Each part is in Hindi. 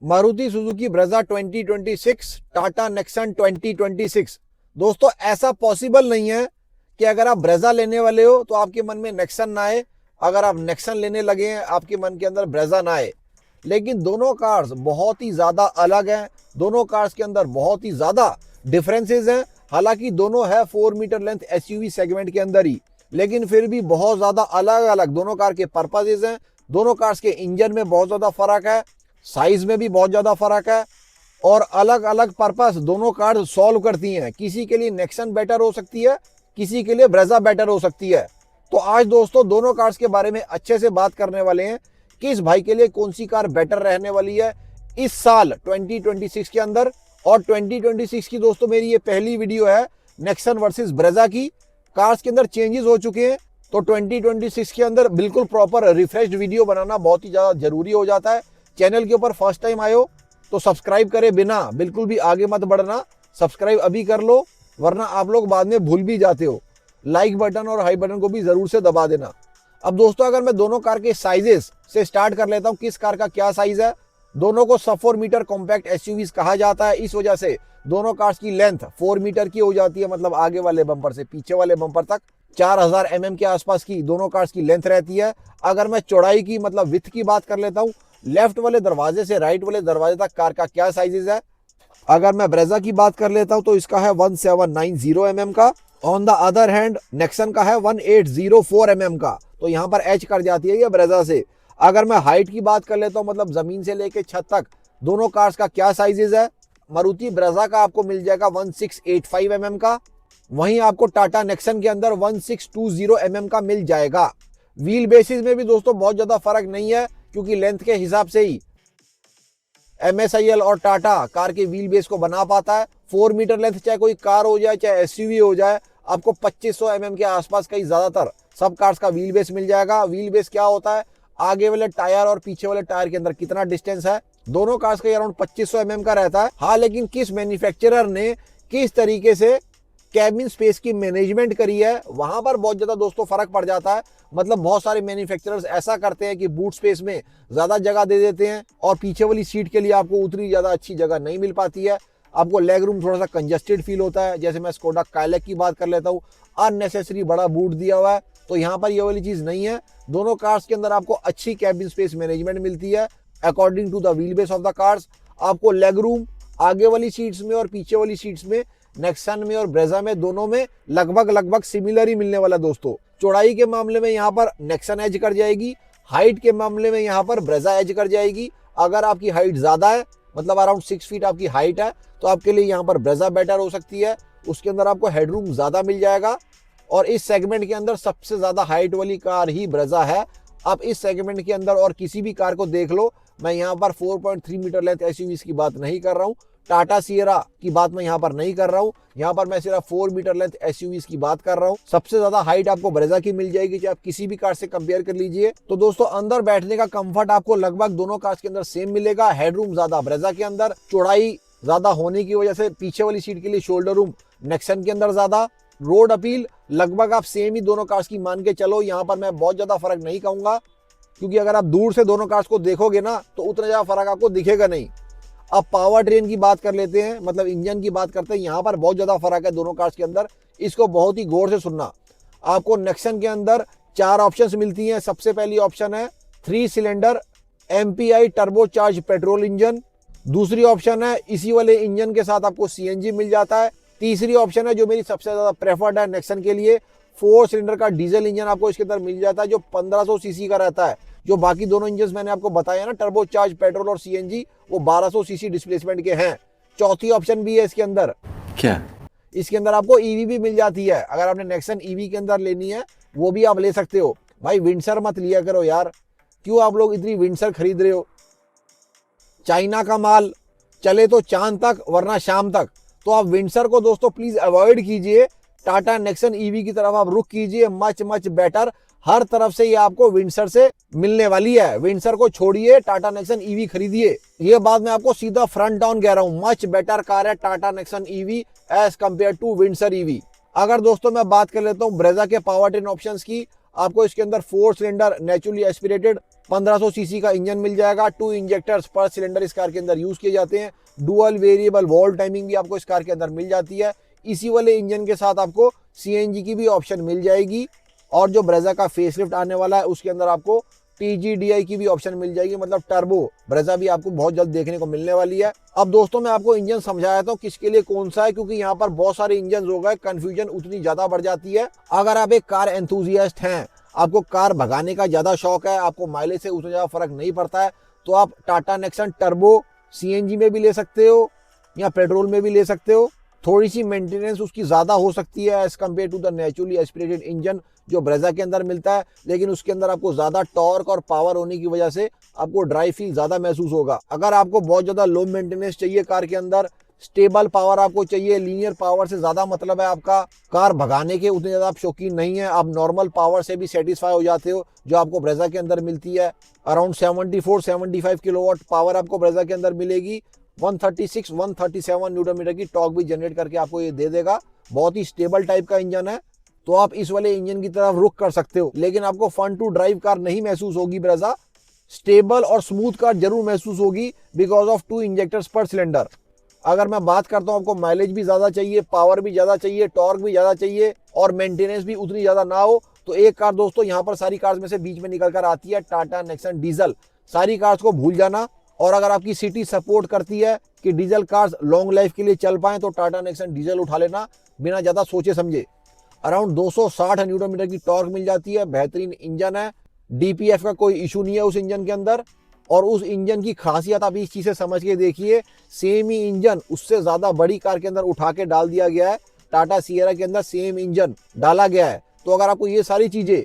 Maruti Suzuki Brezza 2026, Tata Nexon 2026। दोस्तों ऐसा पॉसिबल नहीं है कि अगर आप ब्रेजा लेने वाले हो तो आपके मन में नेक्सन ना आए, अगर आप नेक्सन लेने लगे हैं आपके मन के अंदर ब्रेजा ना आए। लेकिन दोनों कार्स बहुत ही ज्यादा अलग हैं, दोनों कार्स के अंदर बहुत ही ज्यादा डिफरेंसेस हैं। हालांकि दोनों है 4 मीटर लेंथ एसयूवी सेगमेंट के अंदर ही, लेकिन फिर भी बहुत ज्यादा अलग अलग दोनों कार के पर्पसेस हैं। दोनों कार्स के इंजन में बहुत ज्यादा फर्क है, साइज में भी बहुत ज्यादा फर्क है, और अलग अलग पर्पस दोनों कार सॉल्व करती हैं। किसी के लिए नेक्सन बेटर हो सकती है, किसी के लिए ब्रेजा बेटर हो सकती है। तो आज दोस्तों दोनों कार्स के बारे में अच्छे से बात करने वाले हैं, किस भाई के लिए कौन सी कार बेटर रहने वाली है इस साल 2026 के अंदर। और 2026 की दोस्तों मेरी ये पहली वीडियो है नेक्सन वर्सेस ब्रेजा की। कार्स के अंदर चेंजेस हो चुके हैं, तो 2026 के अंदर बिल्कुल प्रॉपर रिफ्रेश्ड वीडियो बनाना बहुत ही ज्यादा जरूरी हो जाता है। चैनल के ऊपर फर्स्ट टाइम आए हो तो सब्सक्राइब करे बिना बिल्कुल भी आगे मत बढ़ना, सब्सक्राइब अभी कर लो, वरना आप लोग बाद में भूल भी जाते हो। लाइक बटन और हाई बटन को भी जरूर से दबा देना। अब दोस्तों अगर मैं दोनों कार के साइजेस से स्टार्ट कर लेता हूं, किस कार का क्या साइज है। दोनों को सब 4 मीटर कॉम्पैक्ट एसयूवीज कहा जाता है, इस वजह से दोनों कार्स की लेंथ 4 मीटर की हो जाती है, मतलब आगे वाले बम्पर से पीछे वाले बम्पर तक 4000 के आसपास की दोनों कार्स की लेंथ रहती है। अगर मैं चौड़ाई की मतलब विड्थ की बात कर लेता हूं, लेफ्ट वाले दरवाजे से राइट वाले दरवाजे तक कार का क्या साइजेस है। अगर मैं ब्रेजा की बात कर लेता हूं तो इसका है 1790 का। On the other hand Nexon का है 1804 का, तो यहाँ पर एच कर जाती है ये ब्रेजा से। अगर मैं हाइट की बात कर लेता हूँ, मतलब जमीन से लेके छत तक दोनों कार्स का क्या साइजेस है। मारुति ब्रेजा का आपको मिल जाएगा 1685 का, वहीं आपको टाटा नेक्सन के अंदर 1620 का मिल जाएगा। व्हील बेसिस में भी दोस्तों बहुत ज्यादा फर्क नहीं है, क्योंकि लेंथ के हिसाब से ही MSIL और टाटा कार के व्हील बेस को बना पाता है। 4 मीटर लेंथ चाहे कोई कार हो जाए चाहे एसयूवी हो जाए, आपको 2500 के आसपास का ही ज्यादातर सब कार्स का व्हील बेस मिल जाएगा। व्हील बेस क्या होता है, आगे वाले टायर और पीछे वाले टायर के अंदर कितना डिस्टेंस है। दोनों कार्स का अराउंड 2500 का रहता है। हाँ, लेकिन किस मैन्युफैक्चरर ने किस तरीके से कैबिन स्पेस की मैनेजमेंट करी है, वहां पर बहुत ज्यादा दोस्तों फर्क पड़ जाता है। मतलब बहुत सारे मैन्युफैक्चरर्स ऐसा करते हैं कि बूट स्पेस में ज्यादा जगह दे देते हैं और पीछे वाली सीट के लिए आपको उतनी ज्यादा अच्छी जगह नहीं मिल पाती है, आपको लेग रूम थोड़ा सा कंजेस्टेड फील होता है। जैसे मैं स्कोडा काइलैक की बात कर लेता हूँ, अननेसेसरी बड़ा बूट दिया हुआ है, तो यहाँ पर ये वाली चीज नहीं है। दोनों कार्स के अंदर आपको अच्छी कैबिन स्पेस मैनेजमेंट मिलती है according to the wheel base of the cars. आपको लेग रूम आगे वाली सीट्स में और पीछे वाली सीट्स में नेक्सन में और ब्रेजा में दोनों में लगभग सिमिलर ही मिलने वाला दोस्तों। चौड़ाई के मामले में यहाँ पर नेक्सन एज कर जाएगी, हाइट के मामले में यहाँ पर ब्रेजा एज कर जाएगी। अगर आपकी हाइट ज्यादा है, मतलब अराउंड 6 फीट आपकी हाइट है, तो आपके लिए यहाँ पर ब्रेजा बेटर हो सकती है। उसके अंदर आपको हेडरूम ज्यादा मिल जाएगा, और इस सेगमेंट के अंदर सबसे ज्यादा हाइट वाली कार ही ब्रेजा है। आप इस सेगमेंट के अंदर और किसी भी कार को देख लो, मैं यहाँ पर 4.3 मीटर लेंथ एसयूवीज की बात नहीं कर रहा हूँ, टाटा सियरा की बात मैं यहाँ पर नहीं कर रहा हूँ, यहाँ पर मैं सिर्फ 4 मीटर लेंथ एसयूवीज की बात कर रहा हूँ। सबसे ज्यादा हाइट आपको ब्रेजा की मिल जाएगी, चाहे आप किसी भी कार से कंपेयर कर लीजिए। तो दोस्तों अंदर बैठने का कंफर्ट आपको लगभग दोनों कार्स के अंदर सेम मिलेगा। हेडरूम ज्यादा ब्रेजा के अंदर, चौड़ाई ज्यादा होने की वजह से पीछे वाली सीट के लिए शोल्डर रूम नेक्सन के अंदर ज्यादा। रोड अपील लगभग आप सेम ही दोनों कार्स की मान के चलो, यहाँ पर मैं बहुत ज्यादा फर्क नहीं कहूंगा, क्योंकि अगर आप दूर से दोनों कार्स को देखोगे ना तो उतना ज्यादा फर्क आपको दिखेगा नहीं। अब पावर ट्रेन की बात कर लेते हैं, मतलब इंजन की बात करते हैं, यहाँ पर बहुत ज्यादा फर्क है दोनों कार्स के अंदर। इसको बहुत ही गौर से सुनना। आपको नेक्सन के अंदर 4 ऑप्शंस मिलती हैं। सबसे पहली ऑप्शन है 3 cylinder MPI turbocharge petrol engine. दूसरी ऑप्शन है इसी वाले इंजन के साथ आपको CNG मिल जाता है। तीसरी ऑप्शन है जो मेरी सबसे ज्यादा प्रेफर्ड है नेक्सन के लिए, 4 सिलेंडर का डीजल इंजन आपको इसके अंदर मिल जाता है, जो 1500 सीसी का रहता है। जो बाकी दोनों इंजन मैंने आपको बताया ना, टर्बोचार्ज पेट्रोल और CNG, वो 1200 सीसी डिस्प्लेसमेंट के हैं। चौथी ऑप्शन भी है इसके अंदर, क्या इसके अंदर आपको EV भी मिल जाती है। अगर आपने नेक्सन EV के अंदर लेनी है वो भी आप ले सकते हो। भाई विंडसर मत लिया करो यार, क्यों आप लोग इतनी विंडसर खरीद रहे हो। चाइना का माल चले तो चांद तक, वरना शाम तक। तो आप विंडसर को दोस्तों प्लीज अवॉइड कीजिए, टाटा नेक्सन EV की तरफ आप रुख कीजिए। मच बेटर हर तरफ से ये आपको विंडसर से मिलने वाली है। विंडसर को छोड़िए, टाटा नेक्सन EV खरीदिए। ये बात मैं आपको सीधा फ्रंट डाउन कह रहा हूं, मच बेटर कार है Tata Nexon EV as compared to Windsor EV। अगर दोस्तों मैं बात कर लेता हूं ब्रेजा के पावर ट्रेन ऑप्शंस की, आपको इसके अंदर 4 सिलेंडर नेचुरली एस्पिरेटेड 1500 सीसी का इंजन मिल जाएगा। 2 इंजेक्टर्स पर सिलेंडर इस कार के अंदर यूज किए जाते हैं। डुअल वेरिएबल वॉल्व टाइमिंग भी आपको इस कार के अंदर मिल जाती है। इसी वाले इंजन के साथ आपको सीएनजी की भी ऑप्शन मिल जाएगी और जो ब्रेजा का फेसलिफ्ट आने वाला है उसके अंदर आपको TGDI की भी ऑप्शन मिल जाएगी, मतलब टर्बो ब्रेजा भी आपको बहुत जल्द देखने को मिलने वाली है। अब दोस्तों मैं आपको इंजन समझाया था किसके लिए कौन सा है, क्योंकि यहाँ पर बहुत सारे इंजन हो गए, कंफ्यूजन उतनी ज्यादा बढ़ जाती है। अगर आप एक कार एंथुजियास्ट हैं, आपको कार भगाने का ज्यादा शौक है, आपको माइलेज से उतना ज्यादा फर्क नहीं पड़ता है, तो आप टाटा नेक्सन टर्बो CNG में भी ले सकते हो या पेट्रोल में भी ले सकते हो। थोड़ी सी मेंटेनेंस उसकी ज्यादा हो सकती है as compared to the naturally aspirated engine जो ब्रेजा के अंदर मिलता है, लेकिन उसके अंदर आपको ज्यादा टॉर्क और पावर होने की वजह से आपको ड्राइव फील ज्यादा महसूस होगा। अगर आपको बहुत ज्यादा लो मेंटेनेंस चाहिए कार के अंदर, स्टेबल पावर आपको चाहिए, लीनियर पावर से ज्यादा मतलब है आपका कार भगाने के उतने ज्यादा आप शौकीन नहीं है, आप नॉर्मल पावर से भी सेटिस्फाई हो जाते हो जो आपको ब्रेजा के अंदर मिलती है। अराउंड 74-75 किलोवाट पावर आपको ब्रेजा के अंदर मिलेगी। 136-137 न्यूटन मीटर की टॉर्क भी जनरेट करके आपको ये दे देगा। बहुत ही स्टेबल टाइप का इंजन है, तो आप इस वाले इंजन की तरफ रुख कर सकते हो, लेकिन आपको फन टू ड्राइव कार नहीं महसूस होगी ब्रेजा। स्टेबल और स्मूथ कार जरूर महसूस होगी बिकॉज ऑफ 2 इंजेक्टर्स पर सिलेंडर। अगर मैं बात करता हूं आपको माइलेज भी ज्यादा चाहिए, पावर भी ज्यादा चाहिए, टॉर्क भी ज्यादा चाहिए और मेंटेनेंस भी उतनी ज्यादा ना हो, तो एक कार दोस्तों यहाँ पर सारी कार्स में से बीच में निकल कर आती है, टाटा नेक्सन डीजल। सारी कार्स को भूल जाना, और अगर आपकी सिटी सपोर्ट करती है कि डीजल कार्स लॉन्ग लाइफ के लिए चल पाए तो टाटा नेक्सन डीजल उठा लेना बिना ज्यादा सोचे समझे। अराउंड 260 न्यूटन मीटर की टॉर्क मिल जाती है, बेहतरीन इंजन है, DPF का कोई इशू नहीं है उस इंजन के अंदर। और उस इंजन की खासियत आप इस चीज से समझ के देखिए, सेम ही इंजन उससे ज्यादा बड़ी कार के अंदर उठा के डाल दिया गया है। टाटा सियरा के अंदर सेम इंजन डाला गया है। तो अगर आपको ये सारी चीजें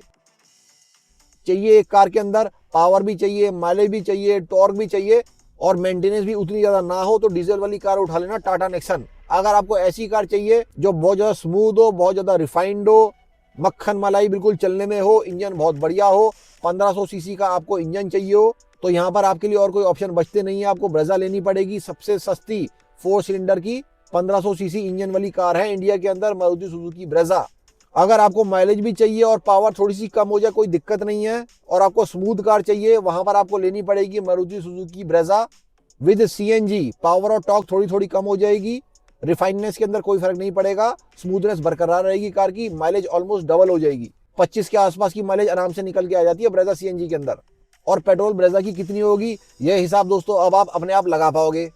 चाहिए एक कार के अंदर, पावर भी चाहिए, माइलेज भी चाहिए, टॉर्क भी चाहिए और मेंटेनेंस भी उतनी ज्यादा ना हो, तो डीजल वाली कार उठा लेना टाटा नेक्सन। अगर आपको ऐसी कार चाहिए जो बहुत ज्यादा स्मूथ हो, बहुत ज्यादा रिफाइंड हो, मक्खन मलाई बिल्कुल चलने में हो, इंजन बहुत बढ़िया हो, 1500 सीसी का आपको इंजन चाहिए हो, तो यहाँ पर आपके लिए और कोई ऑप्शन बचते नहीं है, आपको ब्रेजा लेनी पड़ेगी। सबसे सस्ती 4 सिलेंडर की 1500 सीसी इंजन वाली कार है इंडिया के अंदर, मारुति सुजुकी ब्रेजा। अगर आपको माइलेज भी चाहिए और पावर थोड़ी सी कम हो जाए कोई दिक्कत नहीं है, और आपको स्मूथ कार चाहिए, वहां पर आपको लेनी पड़ेगी Maruti Suzuki Brezza with CNG। Power और टॉर्क थोड़ी थोड़ी कम हो जाएगी, रिफाइननेस के अंदर कोई फर्क नहीं पड़ेगा, स्मूथनेस बरकरार रहेगी कार की, माइलेज ऑलमोस्ट डबल हो जाएगी। 25 के आसपास की माइलेज आराम से निकल के आ जाती है ब्रेजा CNG के अंदर। और पेट्रोल ब्रेजा की कितनी होगी यह हिसाब दोस्तों अब आप अपने आप लगा पाओगे।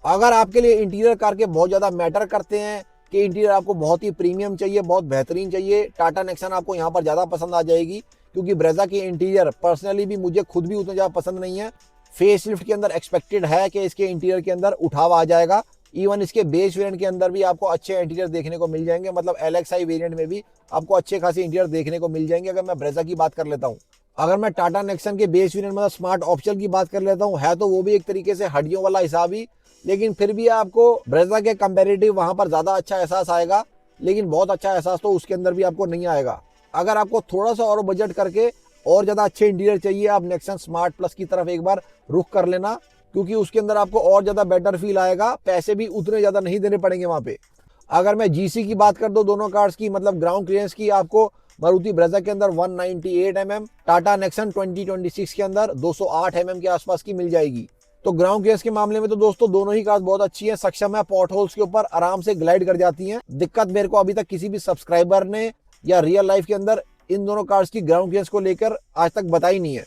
अगर आपके लिए इंटीरियर कार के बहुत ज्यादा मैटर करते हैं कि इंटीरियर आपको बहुत ही प्रीमियम चाहिए, बहुत बेहतरीन चाहिए, टाटा नेक्सन आपको यहाँ पर ज्यादा पसंद आ जाएगी, क्योंकि ब्रेजा की इंटीरियर पर्सनली भी मुझे खुद भी उतना ज्यादा पसंद नहीं है। फेसलिफ्ट के अंदर एक्सपेक्टेड है कि इसके इंटीरियर के अंदर उठाव आ जाएगा। इवन इसके बेस वेरिएंट के अंदर भी आपको अच्छे इंटीरियर देखने को मिल जाएंगे, मतलब LXi वेरिएंट में भी आपको अच्छे खासे इंटीरियर देखने को मिल जाएंगे। अगर मैं ब्रेजा की बात कर लेता हूँ, अगर मैं टाटा नेक्सन के बेस वेरिएंट मतलब स्मार्ट ऑप्शन की बात कर लेता हूँ, है तो वो भी एक तरीके से हड्डियों वाला हिसाब ही, लेकिन फिर भी आपको ब्रेजा के कंपैरेटिव वहां पर ज्यादा अच्छा एहसास आएगा, लेकिन बहुत अच्छा एहसास तो उसके अंदर भी आपको नहीं आएगा। अगर आपको थोड़ा सा और बजट करके और ज्यादा अच्छे इंटीरियर चाहिए, आप नेक्सन स्मार्ट प्लस की तरफ एक बार रुख कर लेना, क्योंकि उसके अंदर आपको और ज्यादा बेटर फील आएगा, पैसे भी उतने ज्यादा नहीं देने पड़ेंगे वहां पे। अगर मैं GC की बात कर दूं दोनों कार्स की, मतलब ग्राउंड क्लियरेंस की, आपको मारुति ब्रेजा के अंदर 198 mm, टाटा नेक्सन 2026 के अंदर 208 mm के आसपास की मिल जाएगी। तो ग्राउंड क्लियरेंस के मामले में तो दोस्तों दोनों ही कार्स बहुत अच्छी हैं, सक्षम है, पॉट होल्स के ऊपर आराम से ग्लाइड कर जाती हैं। दिक्कत मेरे को अभी तक किसी भी सब्सक्राइबर ने या रियल लाइफ के अंदर इन दोनों कार्स की ग्राउंड क्लियरेंस को लेकर आज तक बताई नहीं है।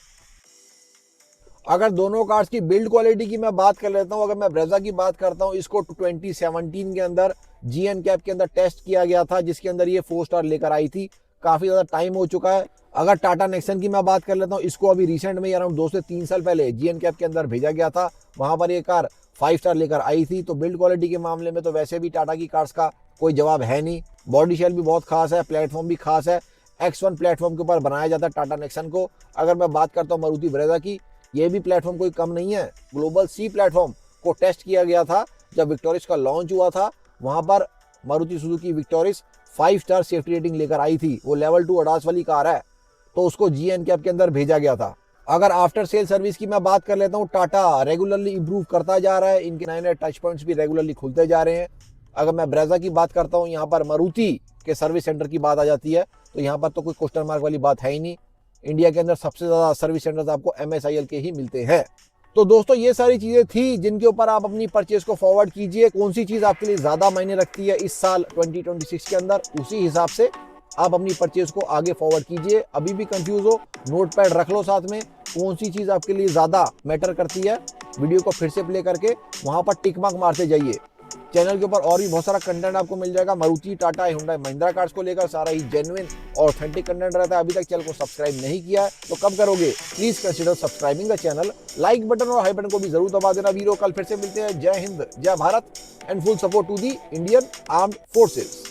अगर दोनों कार्स की बिल्ड क्वालिटी की मैं बात कर लेता हूं, अगर मैं ब्रेजा की बात करता हूं, इसको 2017 के अंदर GNCAP के अंदर टेस्ट किया गया था, जिसके अंदर ये 4 स्टार लेकर आई थी। काफी ज्यादा टाइम हो चुका है। अगर टाटा नेक्सन की मैं बात कर लेता हूं, इसको अभी रिसेंट में अराउंड 2 से 3 साल पहले GNCAP के अंदर भेजा गया था, वहां पर ये कार 5 स्टार लेकर आई थी। तो बिल्ड क्वालिटी के मामले में तो वैसे भी टाटा की कार्स का कोई जवाब है नहीं। बॉडी शेल भी बहुत खास है, प्लेटफॉर्म भी खास है, X1 प्लेटफॉर्म के ऊपर बनाया जाता है टाटा नेक्सन को। अगर मैं बात करता हूँ मारुति ब्रेजा की, ये भी प्लेटफॉर्म कोई कम नहीं है। ग्लोबल C प्लेटफॉर्म को टेस्ट किया गया था जब विक्टोरिस का लॉन्च हुआ था, वहां पर Maruti Suzuki Victoris 5 star safety rating लेकर आई थी। वो लेवल 2 ADAS वाली कार है, तो उसको GNCAP के अंदर भेजा गया था। अगर आफ्टर सेल सर्विस की मैं बात कर लेता हूँ, टाटा रेगुलरली इंप्रूव करता जा रहा है, इनके नए नए टच पॉइंट्स भी रेगुलरली खुलते जा रहे हैं। अगर मैं ब्रेजा की बात करता हूँ, यहाँ पर मारुति के सर्विस सेंटर की बात आ जाती है तो यहाँ पर तो कोई क्वेश्चन मार्क वाली बात है ही नहीं। इंडिया के अंदर सबसे ज़्यादा सर्विस सेंटर्स आपको MSIL के ही मिलते हैं। तो दोस्तों ये सारी चीज़ें थी जिनके ऊपर आप अपनी परचेज को फॉरवर्ड कीजिए। कौन सी चीज़ आपके लिए ज़्यादा मायने रखती है इस साल 2026 के अंदर, उसी हिसाब से आप अपनी परचेज को आगे फॉरवर्ड कीजिए। अभी भी कंफ्यूज हो, नोट पैड रख लो साथ में, कौन सी चीज़ आपके लिए ज़्यादा मैटर करती है। वीडियो को फिर से प्ले करके वहाँ पर टिक मार्क मारते जाइए। चैनल के ऊपर और भी बहुत सारा कंटेंट आपको मिल जाएगा। मारुति, टाटा, हुंडई, महिंद्रा कार्स को लेकर सारा ही जेन्युइन और ऑथेंटिक कंटेंट रहता है। अभी तक चैनल को सब्सक्राइब नहीं किया है तो कब करोगे? Please consider subscribing the channel. Like button और हाई बटन को भी जरूर दबा देना वीरो। कल फिर से मिलते हैं। जय हिंद, जय Bharat and full support to the Indian armed forces.